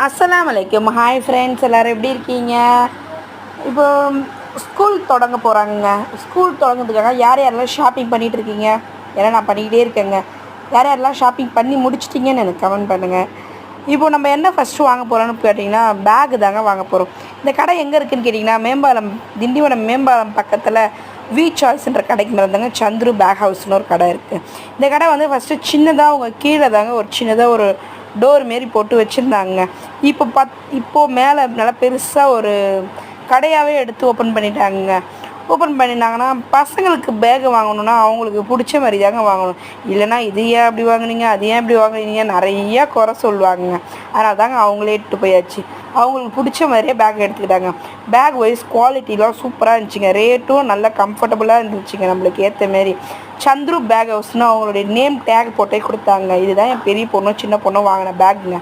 அஸ்ஸலாமு அலைக்கும். Hi friends, எல்லோரும் எப்படி இருக்கீங்க? இப்போ ஸ்கூல் தொடங்க போகிறாங்க. ஸ்கூல் தொடங்குறதுக்காக யார் யாரெல்லாம் ஷாப்பிங் பண்ணிகிட்டு இருக்கீங்க? ஏன்னா நான் பண்ணிக்கிட்டே இருக்கேங்க. யார் யாரெல்லாம் ஷாப்பிங் பண்ணி முடிச்சிட்டிங்கன்னு எனக்கு கமெண்ட் பண்ணுங்கள். இப்போது நம்ம என்ன ஃபஸ்ட்டு வாங்க போகிறோன்னு கேட்டிங்கன்னா, பேகு தாங்க வாங்க போகிறோம். இந்த கடை எங்கே இருக்குதுன்னு கேட்டிங்கன்னா, மேம்பாலம், திண்டிவனம் மேம்பாலம் பக்கத்தில் வி சாய்ஸ்ன்ற கடைக்கு மேலே தாங்க சந்துரு பேக் ஹவுஸ்னு ஒரு கடை இருக்குது. இந்த கடை வந்து ஃபஸ்ட்டு சின்னதாக உங்கள் கீழே தாங்க ஒரு சின்னதாக ஒரு டோர் மாரி போட்டு வச்சுருந்தாங்க. இப்போது மேலே நல்லா பெருசாக ஒரு கடையாகவே எடுத்து ஓப்பன் பண்ணிட்டாங்க. ஓப்பன் பண்ணியிருந்தாங்கன்னா, பசங்களுக்கு பேகு வாங்கணுன்னா அவங்களுக்கு பிடிச்ச மாதிரி தாங்க வாங்கணும். இல்லைனா இது ஏன் அப்படி வாங்குனீங்க, அது ஏன் இப்படி வாங்குனீங்க, நிறையா குறை சொல்லுவாங்க. அதனால தாங்க அவங்களே இட்டு போயாச்சு. அவங்களுக்கு பிடிச்ச மாதிரியே பேக் எடுத்துக்கிட்டாங்க. பேக் வைஸ் குவாலிட்டிலாம் சூப்பராக இருந்துச்சுங்க. ரேட்டும் நல்லா கம்ஃபர்டபுளாக இருந்துச்சுங்க. நம்மளுக்கு ஏற்ற மாரி சந்துரு பேக் ஹவுஸ்னு அவங்களுடைய நேம் டேக் போட்டே கொடுத்தாங்க. இதுதான் என் பெரிய பொண்ணும் சின்ன பொண்ணும் வாங்கின பேக்குங்க.